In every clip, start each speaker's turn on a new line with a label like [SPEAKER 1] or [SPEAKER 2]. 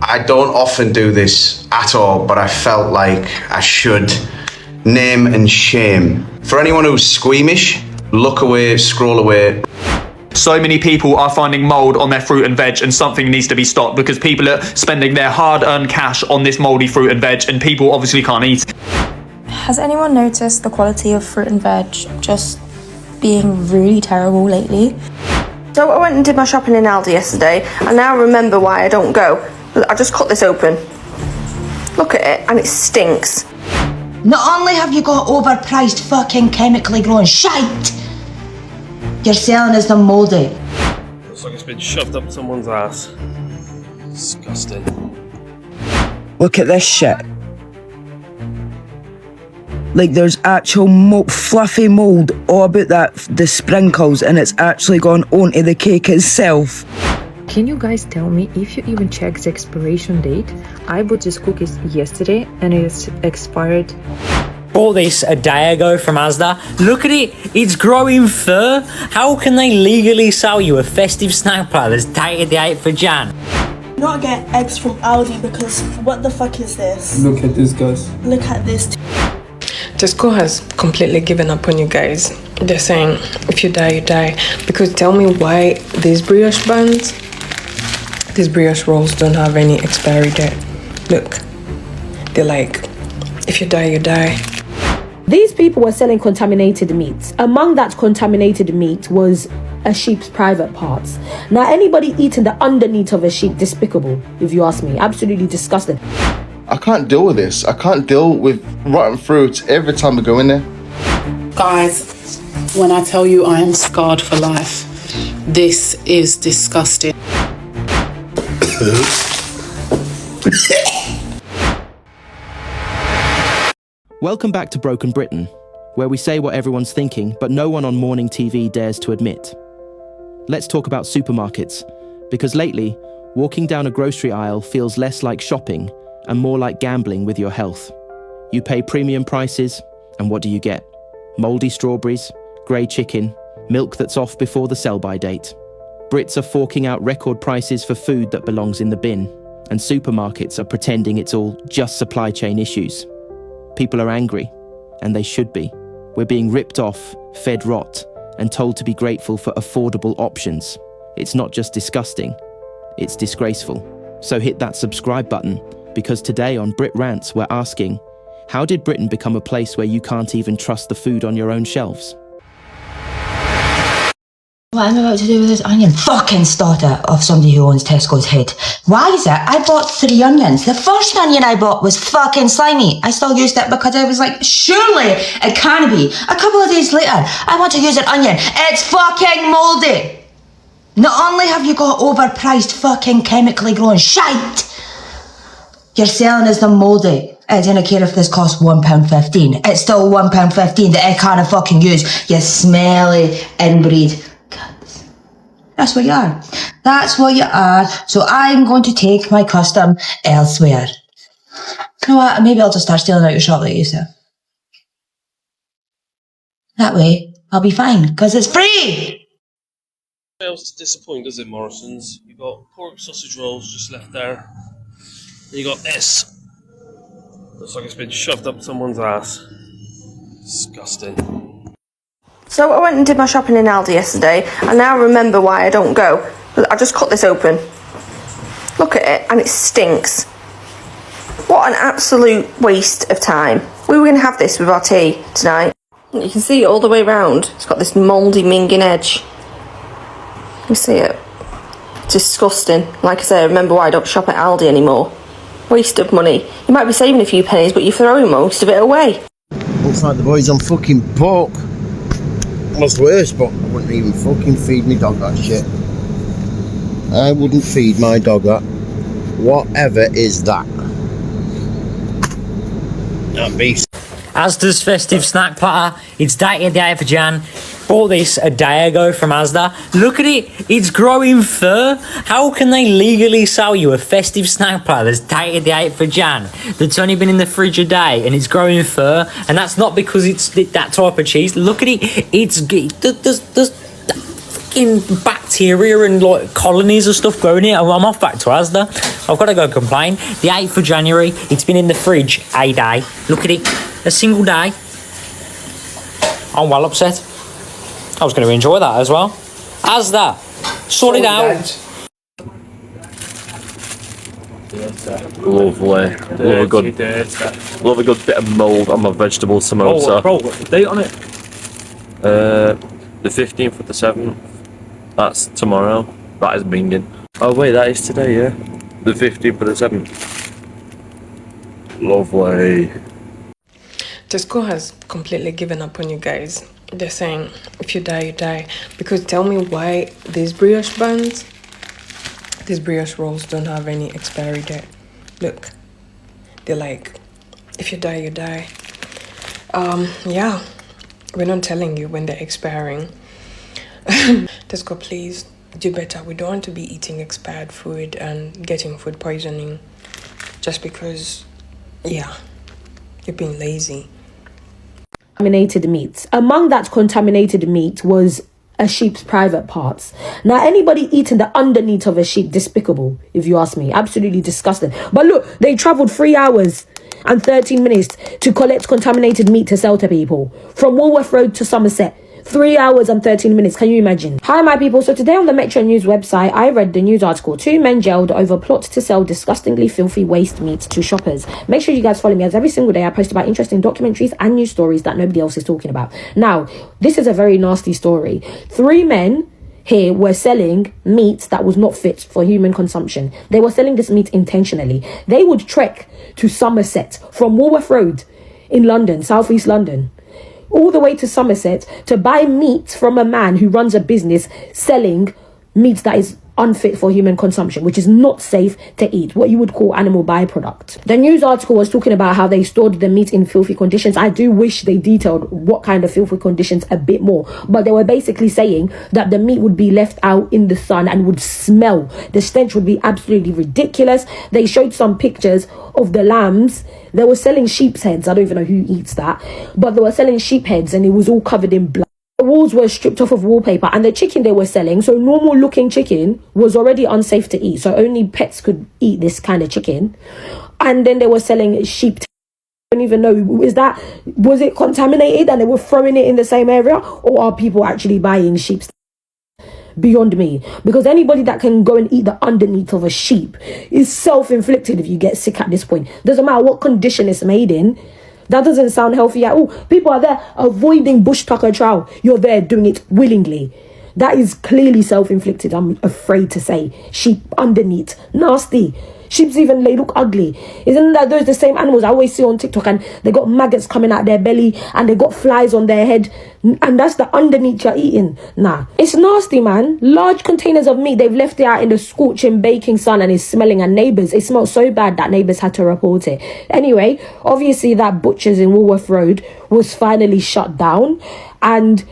[SPEAKER 1] I don't often do this at all, but I felt like I should name and shame. For anyone who's squeamish, look away, scroll away.
[SPEAKER 2] So many people are finding mould on their fruit and veg, and something needs to be stopped because people are spending their hard-earned cash on this mouldy fruit and veg, and people obviously can't eat.
[SPEAKER 3] Has anyone noticed the quality of fruit and veg just being really terrible lately?
[SPEAKER 4] So I went and did my shopping in Aldi yesterday, and now I remember why I don't go. I just cut this open. Look at it, and it stinks.
[SPEAKER 5] Not only have you got overpriced fucking chemically grown shite, you're selling us the mouldy.
[SPEAKER 6] Looks like it's been shoved up someone's ass. Disgusting.
[SPEAKER 7] Look at this shit. Like there's actual fluffy mould all about the sprinkles, and it's actually gone onto the cake itself.
[SPEAKER 8] Can you guys tell me if you even checked the expiration date? I bought these cookies yesterday and it's expired.
[SPEAKER 9] Bought this a day ago from Asda. Look at it, it's growing fur. How can they legally sell you a festive snack platter that's dated the 8th of Jan?
[SPEAKER 10] Not get eggs from Aldi because what the fuck is this?
[SPEAKER 11] Look at this, guys.
[SPEAKER 10] Look at this.
[SPEAKER 12] Tesco has completely given up on you guys. They're saying, if you die, you die. Because tell me why these brioche buns, these brioche rolls don't have any expiry date. Look, they're like, if you die, you die.
[SPEAKER 13] These people were selling contaminated meat. Among that contaminated meat was a sheep's private parts. Now, anybody eating the underneath of a sheep, despicable, if you ask me. Absolutely disgusting.
[SPEAKER 14] I can't deal with this. I can't deal with rotten fruit every time I go in there.
[SPEAKER 15] Guys, when I tell you I am scarred for life, this is disgusting.
[SPEAKER 16] Welcome back to Broken Britain, where we say what everyone's thinking, but no one on morning TV dares to admit. Let's talk about supermarkets, because lately, walking down a grocery aisle feels less like shopping and more like gambling with your health. You pay premium prices, and what do you get? Mouldy strawberries, grey chicken, milk that's off before the sell-by date. Brits are forking out record prices for food that belongs in the bin, and supermarkets are pretending it's all just supply chain issues. People are angry, and they should be. We're being ripped off, fed rot, and told to be grateful for affordable options. It's not just disgusting, it's disgraceful. So hit that subscribe button, because today on Brit Rants we're asking, how did Britain become a place where you can't even trust the food on your own shelves?
[SPEAKER 5] What I'm about to do with this onion fucking starter of somebody who owns Tesco's head. Why is it? I bought 3 onions. The first onion I bought was fucking slimy. I still used it because I was like, surely it can be. A couple of days later, I want to use an onion. It's fucking mouldy. Not only have you got overpriced fucking chemically grown shite, you're selling us the mouldy. I don't care if this costs £1.15. It's still £1.15 that I can't fucking use. You smelly inbreed. That's what you are. That's what you are. So I'm going to take my custom elsewhere. You know what? Maybe I'll just start stealing out your shop like you said. That way, I'll be fine, because it's free!
[SPEAKER 6] Fails to disappoint, does it, Morrison's? You've got pork sausage rolls just left there. And you got this. Looks like it's been shoved up someone's ass. Disgusting.
[SPEAKER 4] So I went and did my shopping in Aldi yesterday, and now I remember why I don't go. I just cut this open. Look at it, and it stinks. What an absolute waste of time. We were going to have this with our tea tonight. You can see it all the way around. It's got this mouldy minging edge. You see it? It's disgusting. Like I say, I remember why I don't shop at Aldi anymore. Waste of money. You might be saving a few pennies, but you're throwing most of it away.
[SPEAKER 14] Looks like the boys on fucking pork. What's worse, but I wouldn't even fucking feed my dog that shit. I wouldn't feed my dog that. Whatever is that? That beast.
[SPEAKER 9] Asda's festive snack platter. It's dated the 8th of Jan. Bought this a day ago from Asda. Look at it, it's growing fur. How can they legally sell you a festive snack platter that's dated the 8th of Jan, that's only been in the fridge a day and it's growing fur? And that's not because it's that type of cheese. Look at it, it's fucking bacteria and like colonies of stuff growing here. I'm off back to Asda. I've got to go complain. The 8th of January, it's been in the fridge a day. Look at it, a single day. I'm well upset. I was going to enjoy that as well. Asda, sort it out.
[SPEAKER 6] Lovely. Love a good bit of mould on my vegetable samosa.
[SPEAKER 2] Bro, what's the date on it?
[SPEAKER 6] The 15th of the 7th. That's tomorrow. That is binging. Oh wait, that is today, yeah. The 15th of the 7th. Lovely.
[SPEAKER 12] Tesco has completely given up on you guys. They're saying, if you die, you die. Because tell me why these brioche buns, these brioche rolls don't have any expiry date. Look, they're like, if you die, you die. Yeah, we're not telling you when they're expiring. Tesco, please do better. We don't want to be eating expired food and getting food poisoning just because, yeah, you're being lazy.
[SPEAKER 13] Contaminated meat. Among that contaminated meat was a sheep's private parts. Now, anybody eating the underneath of a sheep, despicable, if you ask me. Absolutely disgusting. But look, they travelled 3 hours and 13 minutes to collect contaminated meat to sell to people. From Woolworth Road to Somerset. 3 hours and 13 minutes. Can you imagine? Hi, my people. So today on the Metro News website, I read the news article. 2 men jailed over plot to sell disgustingly filthy waste meat to shoppers. Make sure you guys follow me, as every single day I post about interesting documentaries and news stories that nobody else is talking about. Now, this is a very nasty story. 3 men here were selling meat that was not fit for human consumption. They were selling this meat intentionally. They would trek to Somerset from Woolworth Road in London, southeast London, all the way to Somerset to buy meat from a man who runs a business selling meat that is unfit for human consumption, which is not safe to eat, what you would call animal byproduct. The news article was talking about how they stored the meat in filthy conditions. I do wish they detailed what kind of filthy conditions a bit more, but they were basically saying that the meat would be left out in the sun and would smell. The stench would be absolutely ridiculous. They showed some pictures of the lambs. They were selling sheep's heads. I don't even know who eats that, but they were selling sheep heads and it was all covered in blood. The walls were stripped off of wallpaper, and the chicken they were selling, so normal looking chicken, was already unsafe to eat, so only pets could eat this kind of chicken. And then they were selling sheep. I don't even know, was it contaminated and they were throwing it in the same area, or are people actually buying sheep? Beyond me, because anybody that can go and eat the underneath of a sheep is self-inflicted if you get sick at this point. Doesn't matter what condition it's made in. That doesn't sound healthy at all. People are there avoiding bush tucker trial. You're there doing it willingly. That is clearly self-inflicted, I'm afraid to say. Sheep underneath. Nasty. Sheeps even, they look ugly. Isn't that those the same animals I always see on TikTok, and they got maggots coming out their belly and they got flies on their head, and that's the underneath you're eating? Nah. It's nasty, man. Large containers of meat, they've left it out in the scorching baking sun and it's smelling, and neighbours, it smells so bad that neighbours had to report it. Anyway, obviously that butcher's in Woolworth Road was finally shut down, and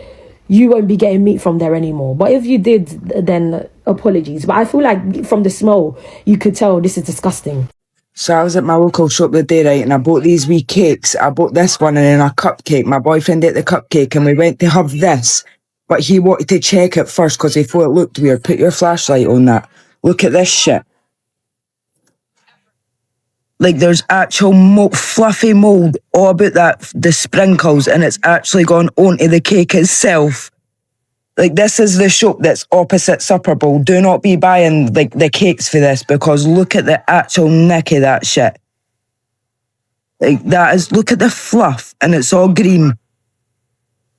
[SPEAKER 13] you won't be getting meat from there anymore. But if you did, then apologies. But I feel like from the smell, you could tell this is disgusting.
[SPEAKER 7] So I was at my local shop the day, right, and I bought these wee cakes. I bought this one and then a cupcake. My boyfriend ate the cupcake and we went to have this. But he wanted to check it first because he thought it looked weird. Put your flashlight on that. Look at this shit. Like, there's actual fluffy mould all about the sprinkles, and it's actually gone onto the cake itself. Like, this is the shop that's opposite Supper Bowl. Do not be buying, like, the cakes for this, because look at the actual nick of that shit. Like, look at the fluff, and it's all green.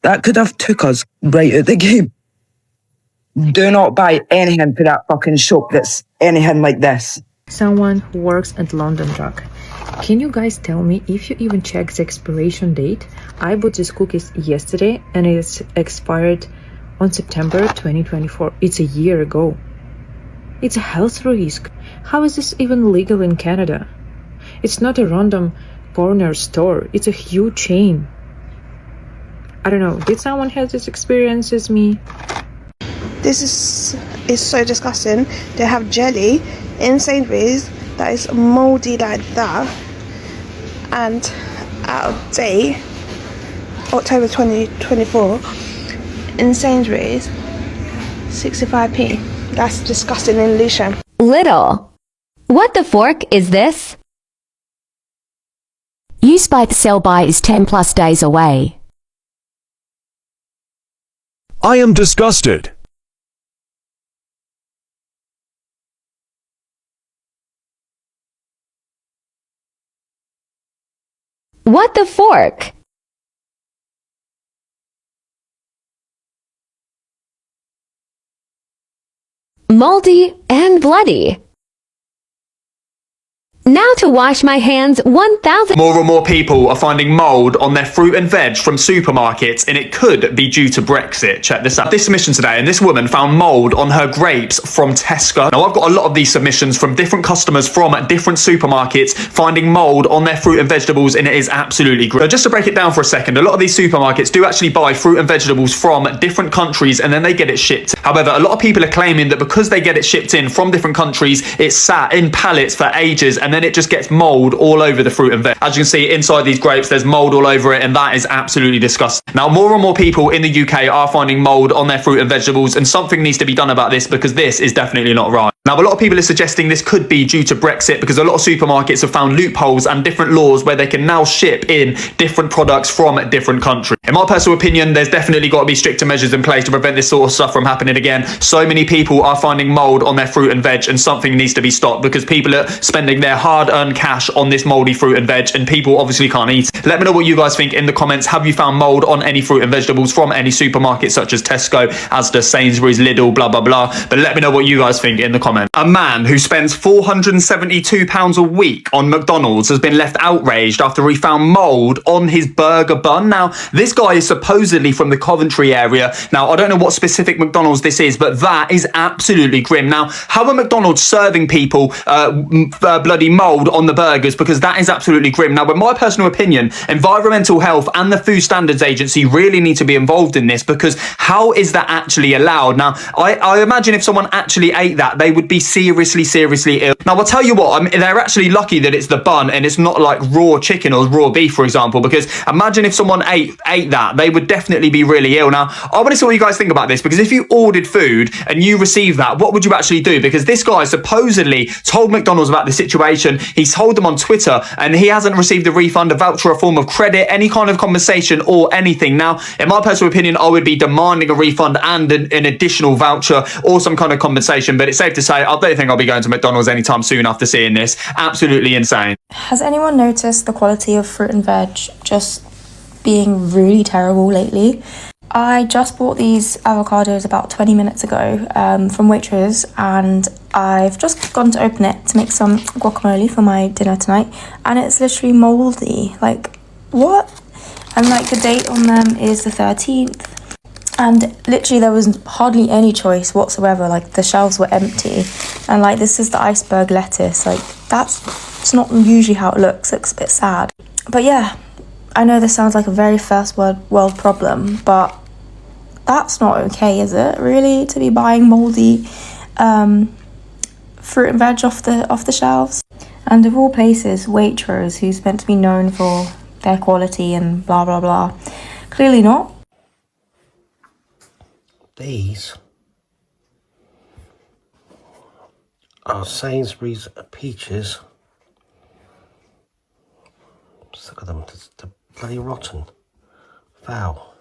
[SPEAKER 7] That could have took us right out the game. Do not buy anything for that fucking shop that's anything like this.
[SPEAKER 8] Someone who works at London Drug. Can you guys tell me if you even check the expiration date? I bought these cookies yesterday and it's expired on September 2024. It's a year ago. It's a health risk. How is this even legal in Canada? It's not a random corner store. It's a huge chain. I don't know. Did someone have this experience as me?
[SPEAKER 10] This is so disgusting. They have jelly in Sainsbury's that is mouldy like that, and out of date, October 2024, in Sainsbury's. 65p. That's disgusting in Lucia.
[SPEAKER 11] Lidl. What the fork is this? Use by the sell by is 10 plus days away.
[SPEAKER 17] I am disgusted.
[SPEAKER 11] What the fork? Moldy and bloody. Now to wash my hands 1,000.
[SPEAKER 2] More and more people are finding mould on their fruit and veg from supermarkets, and it could be due to Brexit. Check this out. This submission today, and this woman found mould on her grapes from Tesco. Now, I've got a lot of these submissions from different customers from different supermarkets finding mould on their fruit and vegetables, and it is absolutely great. So just to break it down for a second, a lot of these supermarkets do actually buy fruit and vegetables from different countries, and then they get it shipped. However, a lot of people are claiming that because they get it shipped in from different countries, it's sat in pallets for ages, and then it just gets mould all over the fruit and veg. As you can see inside these grapes, there's mould all over it, and that is absolutely disgusting. Now, more and more people in the UK are finding mould on their fruit and vegetables, and something needs to be done about this because this is definitely not right. Now, a lot of people are suggesting this could be due to Brexit because a lot of supermarkets have found loopholes and different laws where they can now ship in different products from different countries. In my personal opinion, there's definitely got to be stricter measures in place to prevent this sort of stuff from happening again. So many people are finding mould on their fruit and veg, and something needs to be stopped because people are spending their hard-earned cash on this mouldy fruit and veg, and people obviously can't eat it. Let me know what you guys think in the comments. Have you found mould on any fruit and vegetables from any supermarket such as Tesco, Asda, Sainsbury's, Lidl, blah, blah, blah. But let me know what you guys think in the comments. A man who spends £472 a week on McDonald's has been left outraged after he found mould on his burger bun. Now, this guy is supposedly from the Coventry area. Now, I don't know what specific McDonald's this is, but that is absolutely grim. Now, how are McDonald's serving people bloody mould on the burgers? Because that is absolutely grim. Now, in my personal opinion, environmental health and the Food Standards Agency really need to be involved in this, because how is that actually allowed? Now, I imagine if someone actually ate that, they would be seriously ill. Now, I'll tell you what, I mean, they're actually lucky that it's the bun and it's not like raw chicken or raw beef, for example, because imagine if someone ate that, they would definitely be really ill. Now, I want to see what you guys think about this, because if you ordered food and you received that, what would you actually do? Because this guy supposedly told McDonald's about the situation. He's told them on Twitter, and he hasn't received a refund, a voucher, a form of credit, any kind of compensation or anything. Now, in my personal opinion, I would be demanding a refund and an additional voucher or some kind of compensation, but it's safe to say I don't think I'll be going to McDonald's anytime soon after seeing this. Absolutely insane.
[SPEAKER 3] Has anyone noticed the quality of fruit and veg just being really terrible lately? I just bought these avocados about 20 minutes ago from Waitrose, and I've just gone to open it to make some guacamole for my dinner tonight, and it's literally mouldy. Like, what? And like the date on them is the 13th. And literally there was hardly any choice whatsoever. Like, the shelves were empty. And like, this is the iceberg lettuce. Like, it's not usually how it looks. It looks a bit sad. But yeah, I know this sounds like a very first world problem, but that's not okay, is it? Really, to be buying mouldy fruit and veg off the shelves? And of all places, Waitrose, who's meant to be known for their quality and blah blah blah, clearly not.
[SPEAKER 14] These are Sainsbury's peaches. Just look at them, they're bloody rotten. Foul.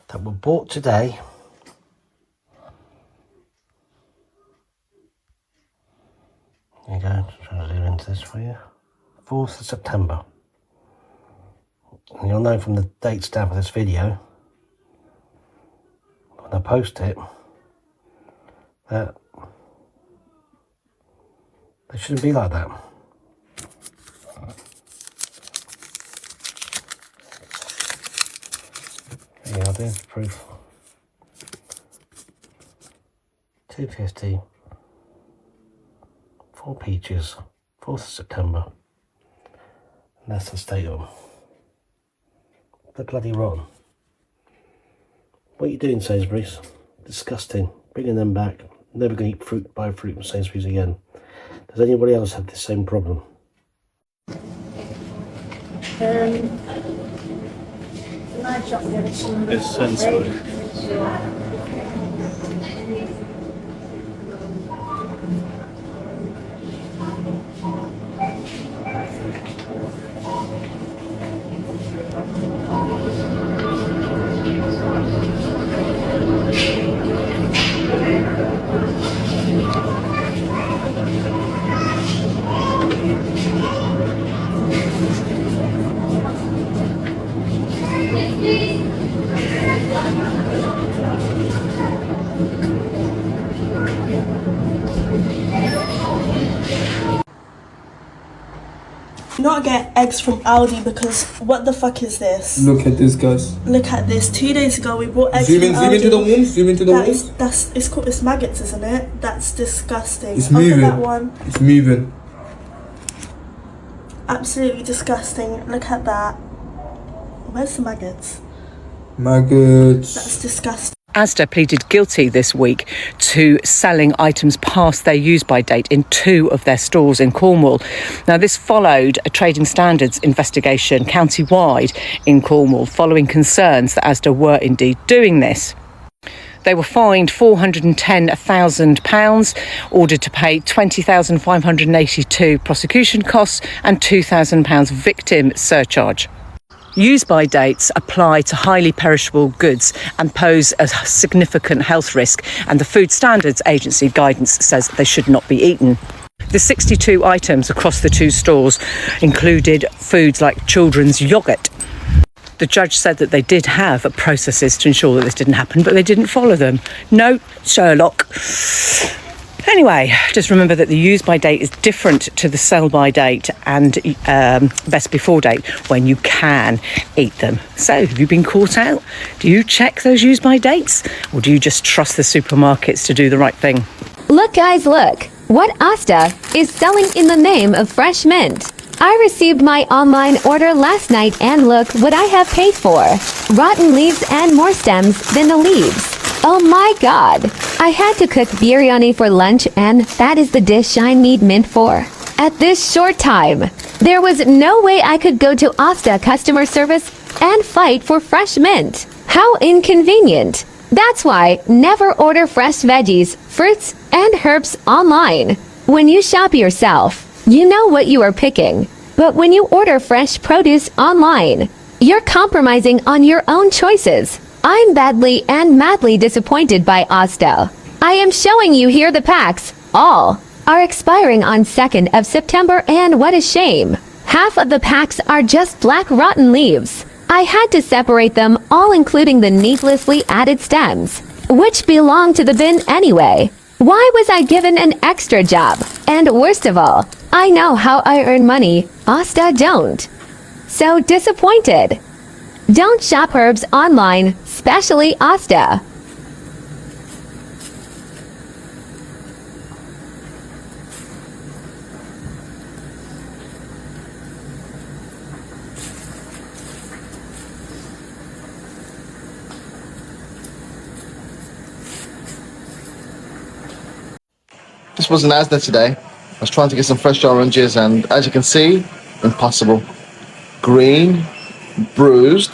[SPEAKER 14] That were bought today. There you go, just trying to do into this for you. 4th of September. And you'll know from the date stamp of this video, when I post it, that they shouldn't be like that. Yeah, I'll do the proof. 250. 4 peaches. 4th of September. And that's the state of them. They're bloody rotten. What are you doing, Sainsbury's? Disgusting. Bringing them back. Never going to buy fruit from Sainsbury's again. Does anybody else have the same problem?
[SPEAKER 6] It's sensible.
[SPEAKER 10] not get eggs from Aldi because what the fuck is this?
[SPEAKER 18] Look at this, guys.
[SPEAKER 10] Look at this. 2 days ago we bought eggs
[SPEAKER 18] Zoom
[SPEAKER 10] from
[SPEAKER 18] in,
[SPEAKER 10] Aldi.
[SPEAKER 18] zoom into the womb, zoom into the
[SPEAKER 10] womb. It's maggots, isn't it? That's disgusting.
[SPEAKER 18] It's
[SPEAKER 10] Look
[SPEAKER 18] moving.
[SPEAKER 10] at that one.
[SPEAKER 18] It's moving.
[SPEAKER 10] Absolutely disgusting. Look at that. Where's the maggots?
[SPEAKER 18] Maggots.
[SPEAKER 10] That's disgusting.
[SPEAKER 19] Asda pleaded guilty this week to selling items past their use-by date in 2 of their stores in Cornwall. Now, this followed a trading standards investigation county-wide in Cornwall following concerns that Asda were indeed doing this. They were fined £410,000, ordered to pay £20,582 prosecution costs and £2,000 victim surcharge. Use-by dates apply to highly perishable goods and pose a significant health risk, and the Food Standards Agency guidance says they should not be eaten. The 62 items across the 2 stores included foods like children's yoghurt. The judge said that they did have processes to ensure that this didn't happen, but they didn't follow them. No, Sherlock. Anyway, just remember that the use-by date is different to the sell-by date and best before date when you can eat them. So, have you been caught out? Do you check those use-by dates, or do you just trust the supermarkets to do the right thing?
[SPEAKER 11] Look, guys, look. What Asda is selling in the name of fresh mint. I received my online order last night and look what I have paid for. Rotten leaves and more stems than the leaves. Oh my god. I had to cook biryani for lunch and that is the dish I need mint for. At this short time, there was no way I could go to Asda customer service and fight for fresh mint. How inconvenient. That's why never order fresh veggies, fruits, and herbs online. When you shop yourself, you know what you are picking. But when you order fresh produce online, you're compromising on your own choices. I'm badly and madly disappointed by Asda. I am showing you here the packs. All are expiring on 2nd of September and what a shame. Half of the packs are just black rotten leaves. I had to separate them all including the needlessly added stems, which belong to the bin anyway. Why was I given an extra job? And worst of all, I know how I earn money. Asda don't. So disappointed. Don't shop herbs online, especially Asda.
[SPEAKER 14] This was an Asda today. I was trying to get some fresh oranges and as you can see, impossible. Green, bruised,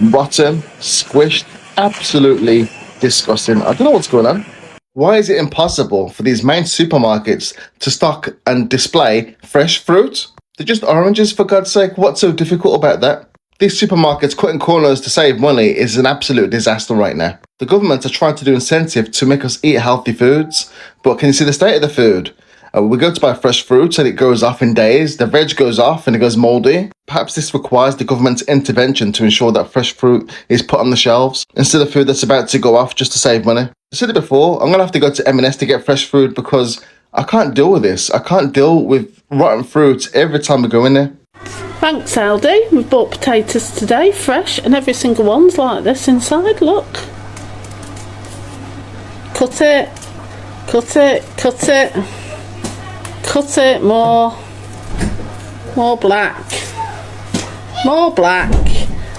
[SPEAKER 14] rotten, squished, absolutely disgusting. I don't know what's going on. Why is it impossible for these main supermarkets to stock and display fresh fruit? They're just oranges, for God's sake. What's so difficult about that? These supermarkets cutting corners to save money is an absolute disaster right now. The government are trying to do incentive to make us eat healthy foods, but can you see the state of the food? We go to buy fresh fruits and it goes off in days. The veg goes off and it goes mouldy. Perhaps this requires the government's intervention to ensure that fresh fruit is put on the shelves instead of food that's about to go off just to save money. I said it before, I'm going to have to go to M&S to get fresh food because I can't deal with this. I can't deal with rotten fruit every time I go in there.
[SPEAKER 20] Thanks Aldi, we've bought potatoes today, fresh, and every single one's like this inside, look. Cut it, cut it, cut it, cut it, more black, more black.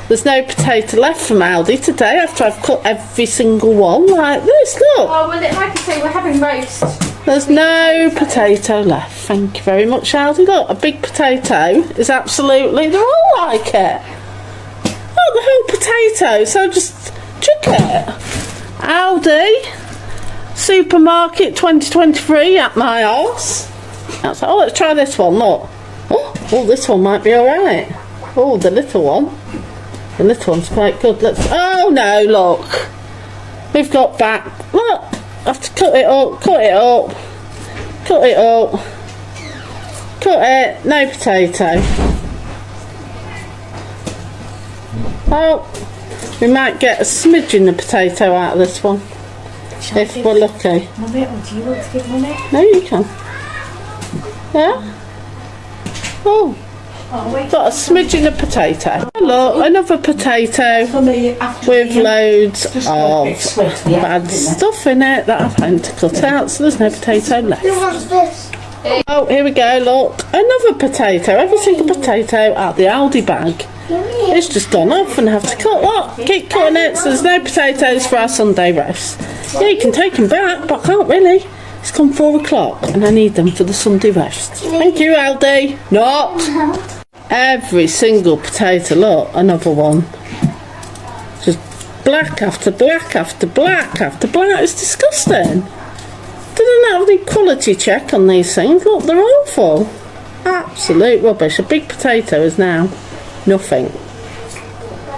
[SPEAKER 20] There's no potato left from Aldi today after I've cut every single one like this, look.
[SPEAKER 21] Oh, well, like I say, we're having roast.
[SPEAKER 20] There's no potato left. Thank you very much, Aldi. Look, a big potato is absolutely, they're all like it. Oh, the whole potato, so just chuck it. Aldi, supermarket 2023 at my house. That's, oh, let's try this one, look. Oh, this one might be alright. Oh, the little one. The little one's quite good. Let's, oh no, look. We've got back, look. I have to cut it up, cut it up, cut it up, cut it, no potato. Oh, we might get a smidgen of potato out of this one, if we're lucky.
[SPEAKER 21] Mummy, or do you want to give Mummy?
[SPEAKER 20] No, you can. Yeah? Oh, Got a smidgen of potato. Look, another potato with loads of bad stuff in it that I've had to cut out, so there's no potato left. Oh, here we go, look. Another potato. Every single potato out the Aldi bag. It's just gone off and I have to cut that. Keep cutting it, so there's no potatoes for our Sunday roast. Yeah, you can take them back, but I can't really. It's come 4 o'clock and I need them for the Sunday roast. Thank you, Aldi. Not. Every single potato, look, another one. Just black after black after black after black. It's disgusting. They don't have any quality check on these things. Look, they're awful. Absolute rubbish. A big potato is now nothing.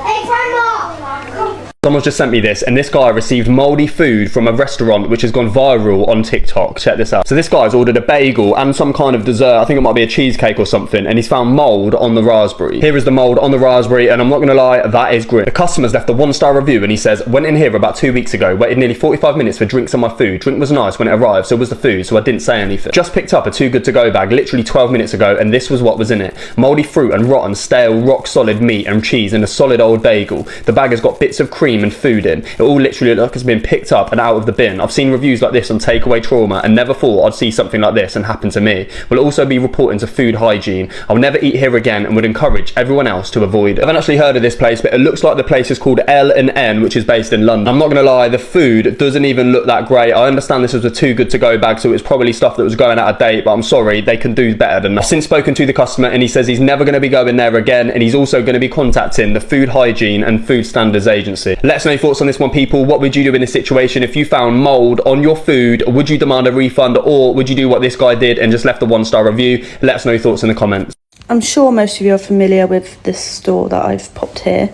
[SPEAKER 1] Hey, Grandma!
[SPEAKER 2] Someone's just sent me this, and this guy received mouldy food from a restaurant which has gone viral on TikTok. Check this out. So this guy's ordered a bagel and some kind of dessert. I think it might be a cheesecake or something, and he's found mould on the raspberry. Here is the mould on the raspberry, and I'm not gonna lie, that is grim. The customer's left a 1-star review, and he says, went in here about 2 weeks ago, waited nearly 45 minutes for drinks on my food. Drink was nice when it arrived, so was the food, so I didn't say anything. Just picked up a Too Good To Go bag literally 12 minutes ago, and this was what was in it. Mouldy fruit and rotten, stale, rock solid meat and cheese in a solid old bagel. The bag has got bits of cream and food in. It all literally looks like it's been picked up and out of the bin. I've seen reviews like this on Takeaway Trauma and never thought I'd see something like this and happen to me. Will also be reporting to food hygiene. I'll never eat here again and would encourage everyone else to avoid it. I haven't actually heard of this place, but it looks like the place is called L&N, which is based in London. I'm not gonna lie, the food doesn't even look that great. I understand this was a Too Good To Go bag, so it's probably stuff that was going out of date, but I'm sorry, they can do better than that. I've since spoken to the customer and he says he's never gonna be going there again, and he's also gonna be contacting the Food Hygiene and Food Standards Agency. Let us know your thoughts on this one, people. What would you do in this situation if you found mould on your food? Would you demand a refund, or would you do what this guy did and just left a 1-star review? Let us know your thoughts in the comments.
[SPEAKER 4] I'm sure most of you are familiar with this store that I've popped here.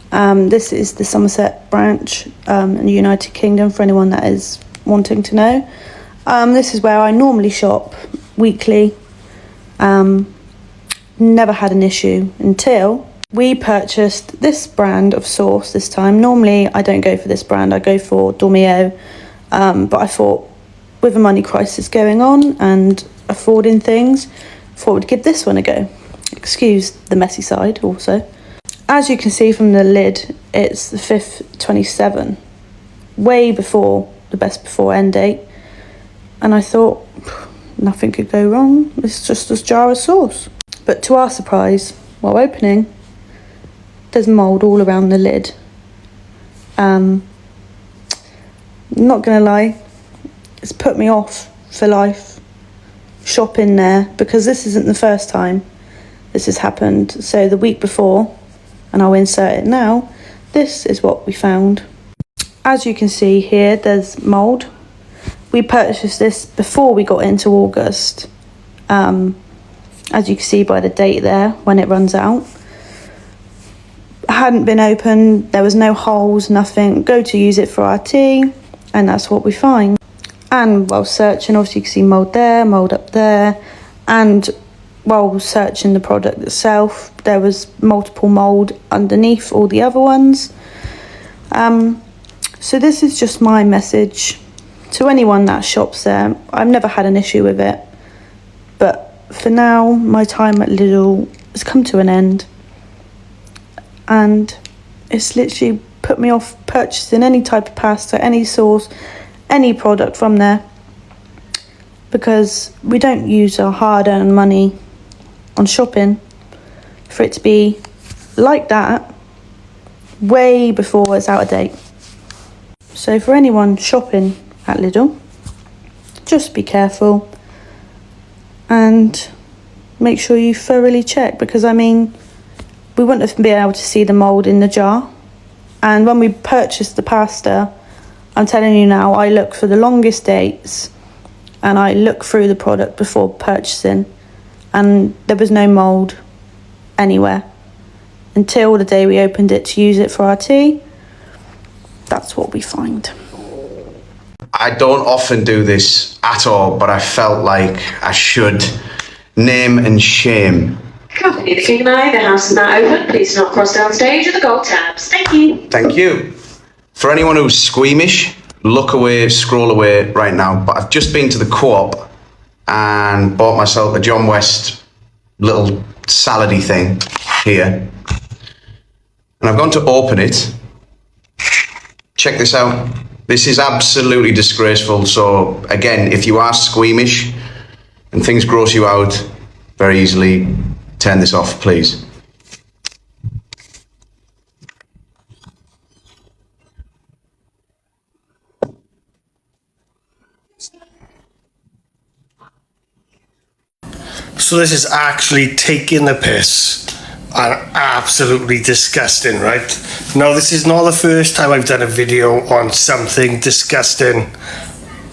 [SPEAKER 4] This is the Somerset branch in the United Kingdom, for anyone that is wanting to know. This is where I normally shop weekly. Never had an issue until we purchased this brand of sauce this time. Normally I don't go for this brand, I go for Dormio, but I thought with a money crisis going on and affording things, I thought we'd give this one a go. Excuse the messy side also. As you can see from the lid, it's the 5th 27, way before the best before end date, and I thought nothing could go wrong, it's just a jar of sauce. But to our surprise, while opening, there's mould all around the lid. Not gonna lie, it's put me off for life shopping there, because this isn't the first time this has happened. So the week before, and I'll insert it now, this is what we found. As you can see here, there's mould. We purchased this before we got into August. As you can see by the date there, when it runs out. Hadn't been opened, there was no holes, nothing. Go to use it for our tea, and that's what we find. And while searching, obviously you can see mould there, mould up there, and while searching the product itself, there was multiple mould underneath all the other ones. So this is just my message to anyone that shops there. I've never had an issue with it, but for now, my time at Lidl has come to an end. And it's literally put me off purchasing any type of pasta, any sauce, any product from there, because we don't use our hard-earned money on shopping for it to be like that way before it's out of date. So for anyone shopping at Lidl, just be careful and make sure you thoroughly check, because I mean, we wouldn't have been able to see the mould in the jar. And when we purchased the pasta, I'm telling you now, I look for the longest dates and I look through the product before purchasing, and there was no mould anywhere until the day we opened it to use it for our tea. That's what we find.
[SPEAKER 22] I don't often do this at all, but I felt like I should name and shame.
[SPEAKER 23] Company the King and I, the house is now open. Please do not cross downstage with the gold tabs. Thank you.
[SPEAKER 22] Thank you. For anyone who's squeamish, look away, scroll away right now. But I've just been to the Co-op and bought myself a John West little salady thing here. And I've gone to open it. Check this out. This is absolutely disgraceful. So again, if you are squeamish and things gross you out, very easily turn this off, please.
[SPEAKER 6] So this is actually taking the piss and absolutely disgusting, right? Now, this is not the first time I've done a video on something disgusting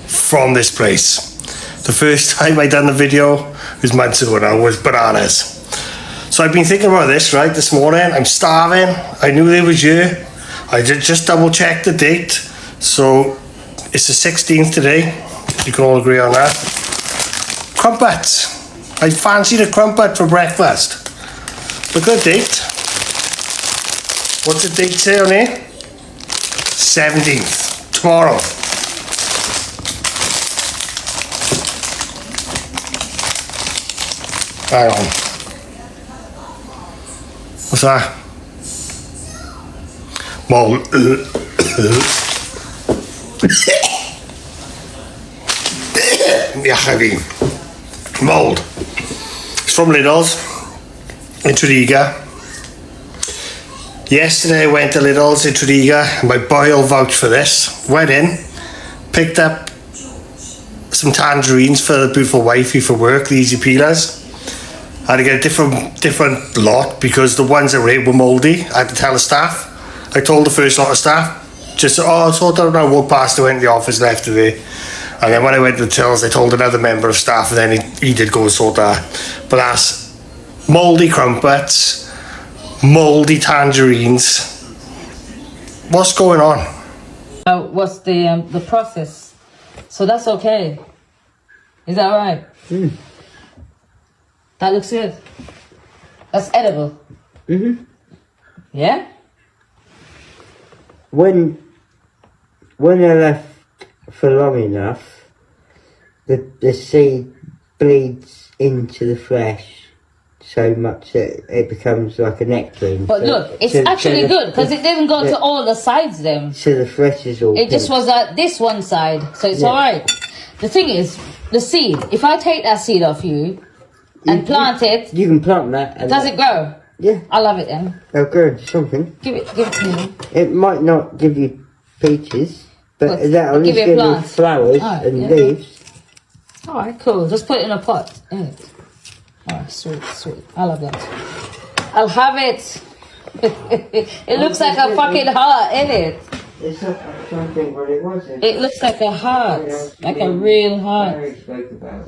[SPEAKER 6] from this place. The first time I done the video was months ago now, was bananas. So I've been thinking about this, right, this morning. I'm starving. I knew they was here. I did just double check the date. So it's the 16th today. You can all agree on that. Crumpets. I fancied a crumpet for breakfast. Look at the date. What's the date say on here? 17th. Tomorrow. Hang on. What's that? Mould. Yeah, heavy. Mould. It's from Lidl's in Tredegar. Yesterday I went to Lidl's in Tredegar and my boy will vouch for this. Went in, picked up some tangerines for the beautiful wifey for work, the easy peelers. I had to get a different lot because the ones that were mouldy. I had to tell the staff. I told the first lot of staff, just, oh, sort of, I walked past, I went to the office, left it there. And then when I went to the tills, I told another member of staff, and then he did go and sort that. But that's mouldy crumpets, mouldy tangerines. What's going on?
[SPEAKER 5] What's the process? So that's okay. Is that all right? That looks good. That's edible. Yeah?
[SPEAKER 15] When they're left for long enough, the seed bleeds into the flesh so much that it becomes like a nectarine.
[SPEAKER 5] But look, it's actually good because it didn't go to all the sides then.
[SPEAKER 15] So the flesh is all
[SPEAKER 5] It just was this one side, so it's all right. The thing is, the seed, if I take that seed off you and plant it...
[SPEAKER 15] You can plant that. And
[SPEAKER 5] does it grow?
[SPEAKER 15] Yeah.
[SPEAKER 5] I love it then.
[SPEAKER 15] It'll grow into something.
[SPEAKER 5] Give it to me.
[SPEAKER 15] It might not give you peaches, but that'll at least give you flowers and leaves.
[SPEAKER 5] Alright, cool. Just put it in a pot. Alright, sweet. I love that. I'll have it. It looks like a fucking heart, innit?
[SPEAKER 15] It's not, I'm trying to think what it was.
[SPEAKER 5] It looks like a heart. Like a real heart.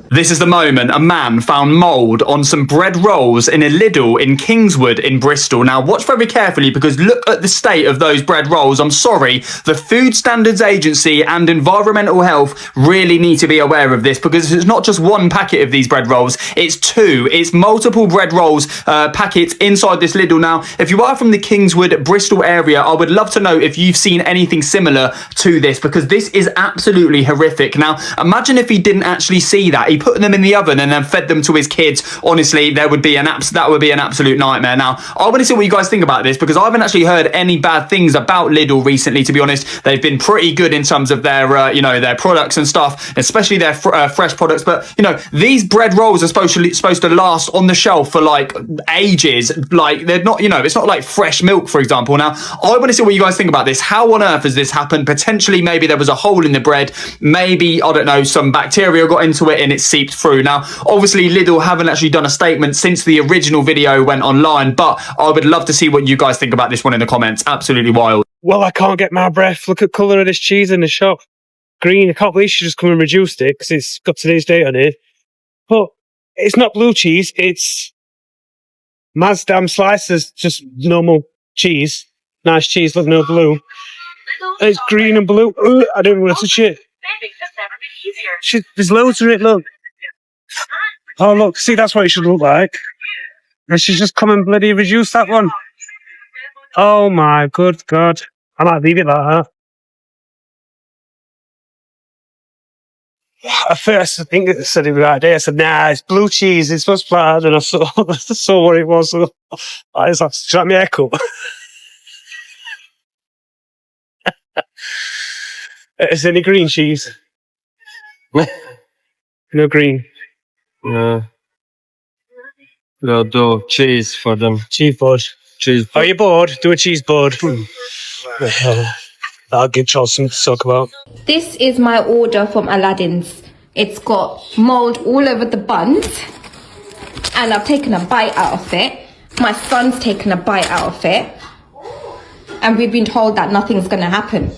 [SPEAKER 2] This is the moment a man found mould on some bread rolls in a Lidl in Kingswood in Bristol. Now watch very carefully because look at the state of those bread rolls. I'm sorry, the Food Standards Agency and Environmental Health really need to be aware of this because it's not just one packet of these bread rolls, it's two. It's multiple bread rolls packets inside this Lidl. Now, if you are from the Kingswood, Bristol area, I would love to know if you've seen anything similar to this because this is absolutely horrific. Now, imagine if he didn't actually see that. He put them in the oven and then fed them to his kids. Honestly, that would be an absolute nightmare. Now, I want to see what you guys think about this because I haven't actually heard any bad things about Lidl recently, to be honest. They've been pretty good in terms of their, their products and stuff, especially their fresh products. But, these bread rolls are supposed to last on the shelf for like ages. Like they're not, it's not like fresh milk, for example. Now, I want to see what you guys think about this. How on earth has this happened? Potentially, maybe there was a hole in the bread. Maybe, I don't know, some bacteria got into it and it seeped through. Now, obviously, Lidl haven't actually done a statement since the original video went online, but I would love to see what you guys think about this one in the comments. Absolutely wild.
[SPEAKER 16] Well, I can't get my breath. Look at the colour of this cheese in the shop. Green. I can't believe she just come and reduced it because it's got today's date on it. But it's not blue cheese. It's Mazdam slices, just normal cheese. Nice cheese, look, no blue. And it's green and blue. Ugh, I don't want to touch it. There's loads of it, look. Oh, look, see, that's what it should look like. And she's just come and bloody reduced that one. Oh my good God. I might leave it like that. At first, I think it said it the right day. I said, nah, it's blue cheese. It's what's bad. And I saw what it was. So I was like, shut me haircut. Is there any green cheese? No green.
[SPEAKER 9] No. We'll do cheese for them.
[SPEAKER 16] Cheese board.
[SPEAKER 9] Cheese.
[SPEAKER 16] Are you bored? Do a cheese board. I'll give Charles something to talk about.
[SPEAKER 3] This is my order from Aladdin's. It's got mould all over the buns, and I've taken a bite out of it. My son's taken a bite out of it, and we've been told that nothing's gonna happen.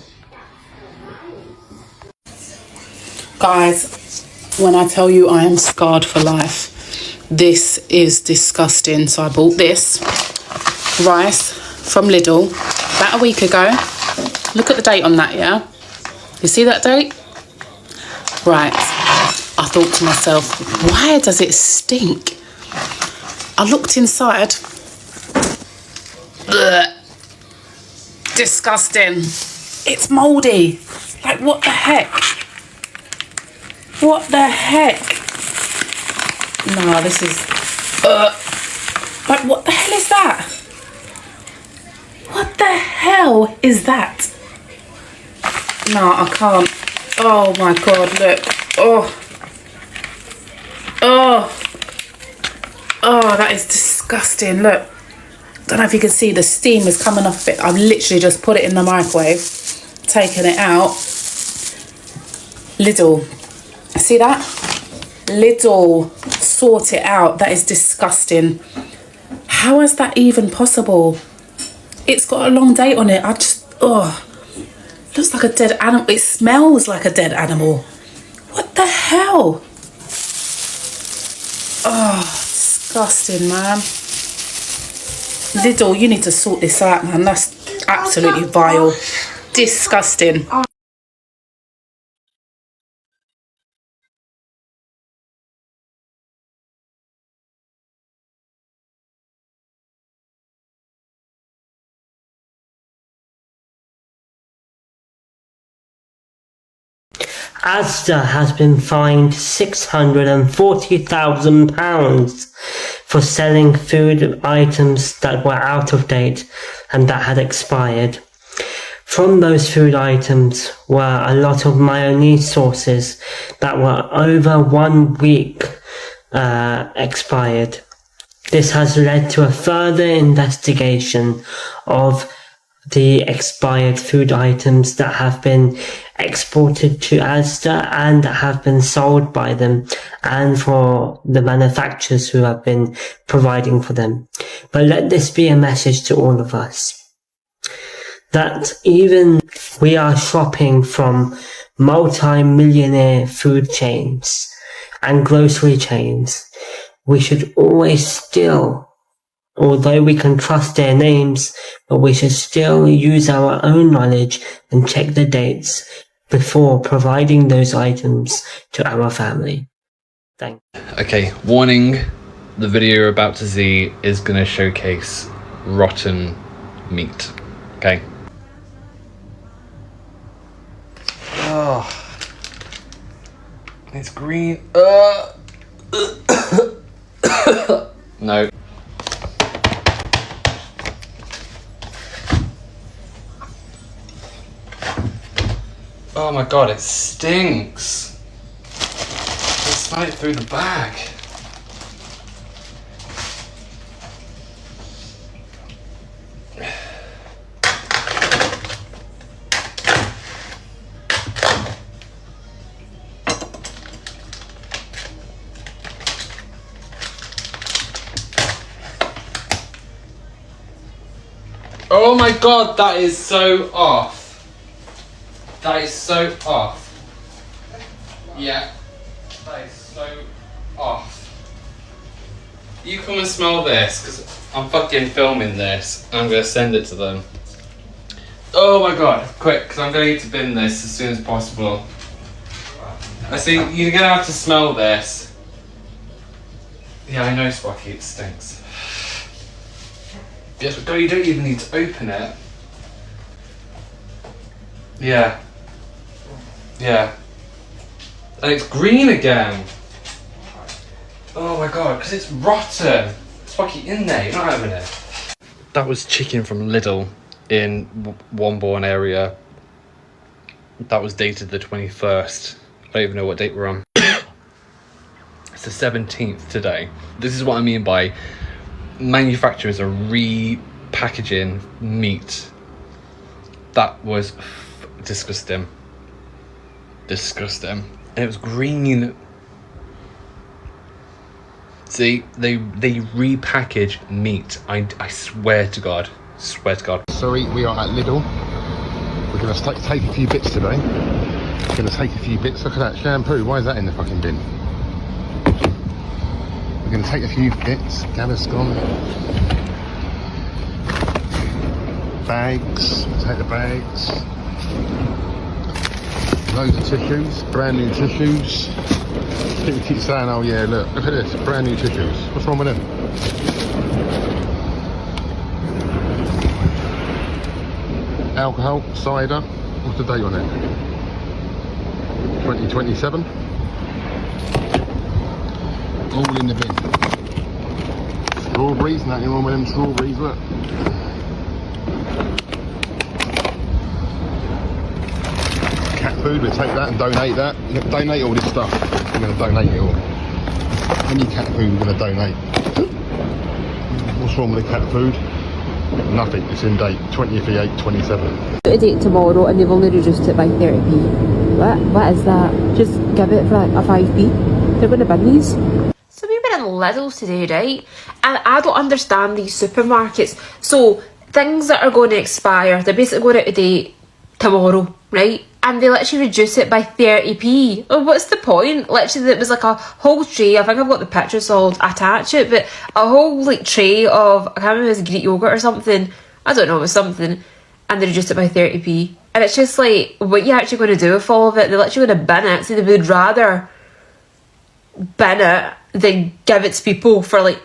[SPEAKER 12] Guys, when I tell you I am scarred for life, this is disgusting. So I bought this rice from Lidl about a week ago. Look at the date on that, yeah? You see that date? Right. I thought to myself, why does it stink? I looked inside. Ugh. Disgusting. It's mouldy. Like, what the heck? What the heck? No, this is... Like, what the hell is that? What the hell is that? No, I can't. Oh my God, look. Oh. Oh. Oh, that is disgusting. Look. Don't know if you can see the steam is coming off it. I've literally just put it in the microwave, taken it out. Lidl. See that? Lidl. Sort it out. That is disgusting. How is that even possible? It's got a long date on it. I just... Oh. Looks like a dead animal. It smells like a dead animal. What the hell? Oh, disgusting, man. Lidl, you need to sort this out, man. That's absolutely vile. Disgusting.
[SPEAKER 15] Asda has been fined £640,000 for selling food items that were out of date and that had expired. From those food items were a lot of mayonnaise sauces that were over 1 week expired. This has led to a further investigation of the expired food items that have been exported to Asda and that have been sold by them, and for the manufacturers who have been providing for them. But let this be a message to all of us, that even we are shopping from multi-millionaire food chains and grocery chains, we should always still, although we can trust their names, but we should still use our own knowledge and check the dates before providing those items to our family. Thank you.
[SPEAKER 13] Okay, warning, the video you're about to see is going to showcase rotten meat. Okay. Oh, it's green. No. Oh my god, it stinks. I smell it through the bag. Oh my god, that is so off. That is so off. Yeah, that is so off. You come and smell this, because I'm fucking filming this. I'm going to send it to them. Oh my god, quick, because I'm going to need to bin this as soon as possible. I see, you're going to have to smell this. Yeah, I know, Sprocky, it stinks. Yes, but you don't even need to open it. Yeah. Yeah. And it's green again. Oh my god, because it's rotten. It's fucking in there, you're not having it. That was chicken from Lidl in Womborne area. That was dated the 21st. I don't even know what date we're on. It's the 17th today. This is what I mean by manufacturers are repackaging meat. That was disgusting. Disgusting. And it was green. See, they repackage meat. I swear to God. Swear to God.
[SPEAKER 7] Sorry, we are at Lidl. We're going to take a few bits today. We're going to take a few bits. Look at that shampoo. Why is that in the fucking bin? We're going to take a few bits. Gaviscon. Bags. We'll take the bags. Loads of tissues. Brand new tissues. People keep saying, oh yeah, look at this. Brand new tissues. What's wrong with them? Alcohol, cider, what's the date on it? 2027. All in the bin. Strawberries, nothing wrong with them strawberries, look. Cat food, we'll take that and donate that. Donate all this stuff. We're going to donate it all. Any cat food we're going to donate. What's wrong with the cat food? Nothing, it's in date, 20th of 8, 27.
[SPEAKER 8] A date tomorrow and they've only reduced it by 30p. What is that? Just give it for like a 5p. They're going to bin these.
[SPEAKER 4] So we were in Lidl today, right? And I don't understand these supermarkets. So things that are going to expire, they're basically going out of date tomorrow, right? And they literally reduce it by 30p. Oh, what's the point? Literally, it was like a whole tray. I think I've got the picture, so I'll attach it. But a whole like tray of, I can't remember if it was Greek yogurt or something. I don't know, it was something. And they reduced it by 30p. And it's just like, what are you actually going to do with all of it? They're literally going to bin it. So they would rather bin it than give it to people for like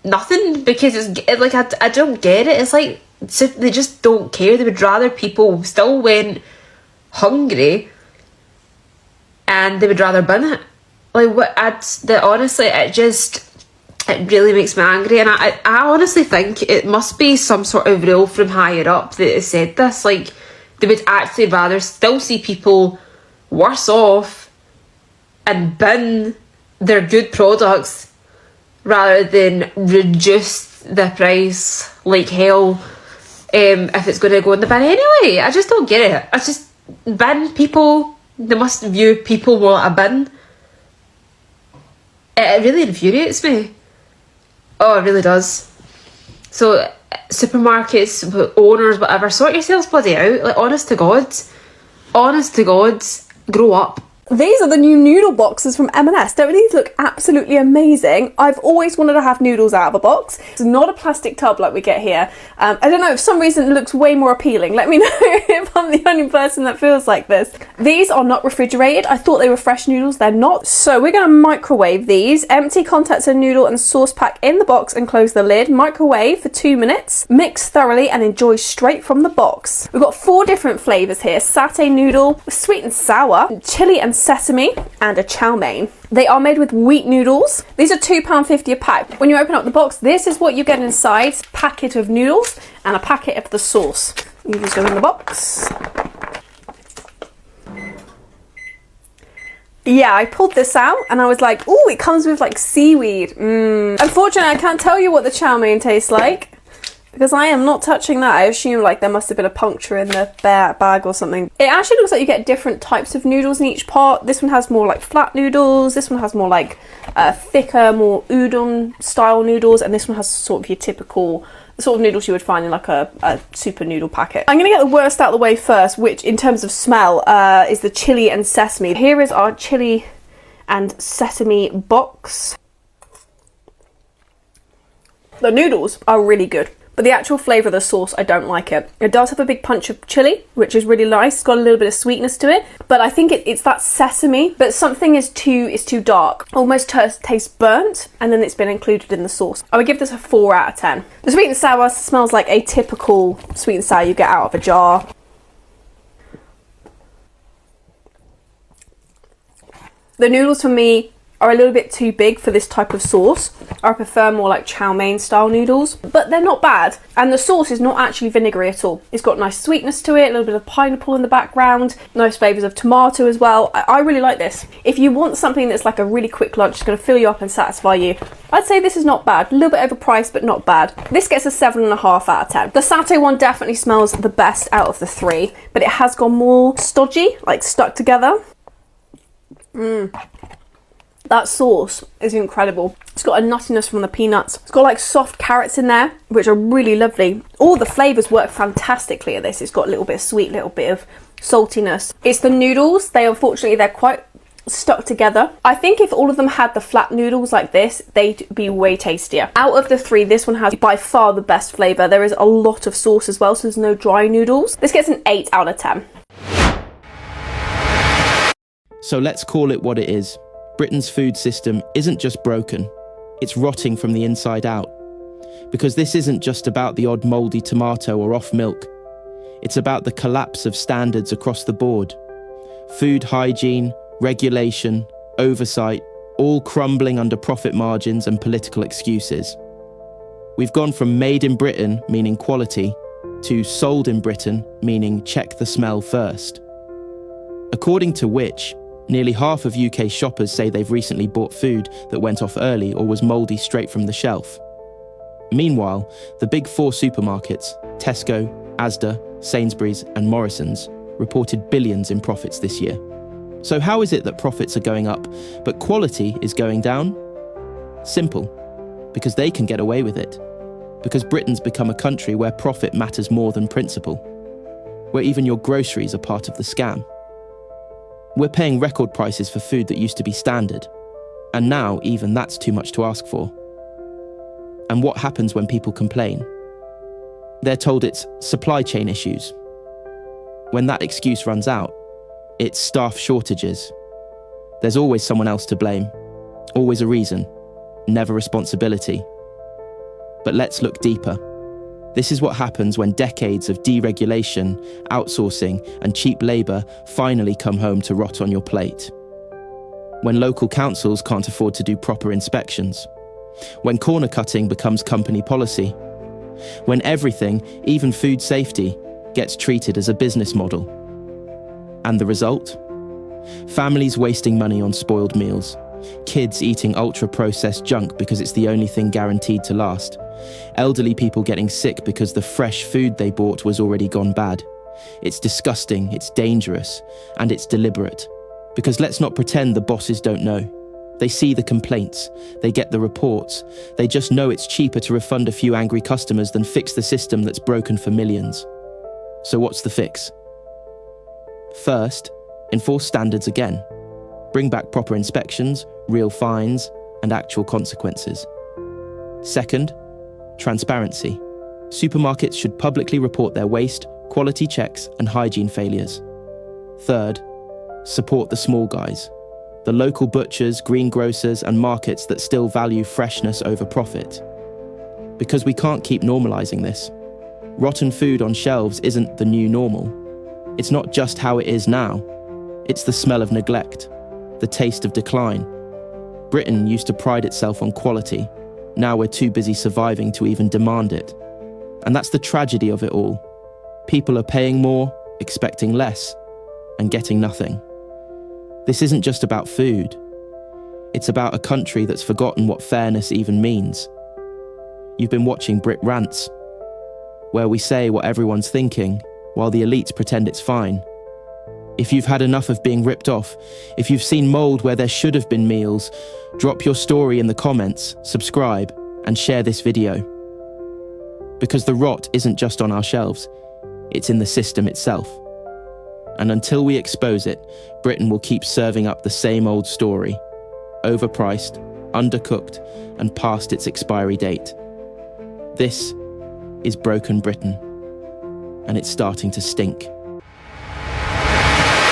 [SPEAKER 4] nothing. Because it's like, I don't get it. It's like, so they just don't care. They would rather people still went hungry and they would rather bin it. Like, what? Honestly, it really makes me angry. And I honestly think it must be some sort of rule from higher up that has said this. Like, they would actually rather still see people worse off and bin their good products rather than reduce the price like hell. If it's going to go in the bin anyway. I just don't get it. I just, bin people, they must view people more like a bin. It really infuriates me. Oh, it really does. So, supermarkets, owners, whatever, sort yourselves bloody out. Like, honest to God, grow up.
[SPEAKER 10] These are the new noodle boxes from M&S. Don't these look absolutely amazing? I've always wanted to have noodles out of a box. It's not a plastic tub like we get here. I don't know, for some reason it looks way more appealing. Let me know if I'm the only person that feels like this. These are not refrigerated. I thought they were fresh noodles. They're not. So we're going to microwave these. Empty contents of noodle and sauce pack in the box and close the lid. Microwave for 2 minutes. Mix thoroughly and enjoy straight from the box. We've got 4 different flavours here. Satay noodle, sweet and sour, chili and sesame, and a chow mein. They are made with wheat noodles. These are £2.50 a pack. When you open up the box, this is what you get inside. A packet of noodles and a packet of the sauce. You just go in the box. Yeah, I pulled this out and I was like, ooh, it comes with like seaweed. Unfortunately, I can't tell you what the chow mein tastes like, because I am not touching that. I assume like there must have been a puncture in the bag or something. It actually looks like you get different types of noodles in each part. This one has more like flat noodles. This one has more like thicker, more udon style noodles. And this one has sort of your typical sort of noodles you would find in like a super noodle packet. I'm going to get the worst out of the way first, which in terms of smell is the chili and sesame. Here is our chili and sesame box. The noodles are really good. But the actual flavour of the sauce, I don't like it. It does have a big punch of chilli, which is really nice. It's got a little bit of sweetness to it. But I think it's that sesame, but something is too dark. Almost tastes burnt, and then it's been included in the sauce. I would give this a 4 out of 10. The sweet and sour smells like a typical sweet and sour you get out of a jar. The noodles for me are a little bit too big for this type of sauce. I prefer more like chow mein style noodles, but they're not bad. And the sauce is not actually vinegary at all. It's got nice sweetness to it, a little bit of pineapple in the background, nice flavours of tomato as well. I really like this. If you want something that's like a really quick lunch, it's going to fill you up and satisfy you, I'd say this is not bad. A little bit overpriced, but not bad. This gets a 7.5 out of 10. The satay one definitely smells the best out of the three, but it has gone more stodgy, like stuck together. That sauce is incredible. It's got a nuttiness from the peanuts. It's got like soft carrots in there, which are really lovely. All the flavours work fantastically at this. It's got a little bit of sweet, little bit of saltiness. It's the noodles. Unfortunately, they're quite stuck together. I think if all of them had the flat noodles like this, they'd be way tastier. Out of the three, this one has by far the best flavour. There is a lot of sauce as well, so there's no dry noodles. This gets an 8 out of 10.
[SPEAKER 17] So let's call it what it is. Britain's food system isn't just broken, it's rotting from the inside out. Because this isn't just about the odd mouldy tomato or off milk. It's about the collapse of standards across the board. Food hygiene, regulation, oversight, all crumbling under profit margins and political excuses. We've gone from made in Britain, meaning quality, to sold in Britain, meaning check the smell first. According to which, nearly half of UK shoppers say they've recently bought food that went off early or was mouldy straight from the shelf. Meanwhile, the big four supermarkets, Tesco, Asda, Sainsbury's and Morrisons, reported billions in profits this year. So how is it that profits are going up, but quality is going down? Simple. Because they can get away with it. Because Britain's become a country where profit matters more than principle. Where even your groceries are part of the scam. We're paying record prices for food that used to be standard, and now even that's too much to ask for. And what happens when people complain? They're told it's supply chain issues. When that excuse runs out, it's staff shortages. There's always someone else to blame, always a reason, never responsibility. But let's look deeper. This is what happens when decades of deregulation, outsourcing, and cheap labour finally come home to rot on your plate. When local councils can't afford to do proper inspections. When corner cutting becomes company policy. When everything, even food safety, gets treated as a business model. And the result? Families wasting money on spoiled meals. Kids eating ultra-processed junk because it's the only thing guaranteed to last. Elderly people getting sick because the fresh food they bought was already gone bad. It's disgusting, it's dangerous, and it's deliberate. Because let's not pretend the bosses don't know. They see the complaints, they get the reports, they just know it's cheaper to refund a few angry customers than fix the system that's broken for millions. So what's the fix? First, enforce standards again. Bring back proper inspections, real fines, and actual consequences. Second, transparency. Supermarkets should publicly report their waste, quality checks, and hygiene failures. Third, support the small guys. The local butchers, greengrocers, and markets that still value freshness over profit. Because we can't keep normalizing this. Rotten food on shelves isn't the new normal. It's not just how it is now. It's the smell of neglect, the taste of decline. Britain used to pride itself on quality. Now we're too busy surviving to even demand it. And that's the tragedy of it all. People are paying more, expecting less, and getting nothing. This isn't just about food. It's about a country that's forgotten what fairness even means. You've been watching Brit Rants, where we say what everyone's thinking, while the elites pretend it's fine. If you've had enough of being ripped off, if you've seen mould where there should have been meals, drop your story in the comments, subscribe, and share this video. Because the rot isn't just on our shelves, it's in the system itself. And until we expose it, Britain will keep serving up the same old story. Overpriced, undercooked, and past its expiry date. This is broken Britain, and it's starting to stink.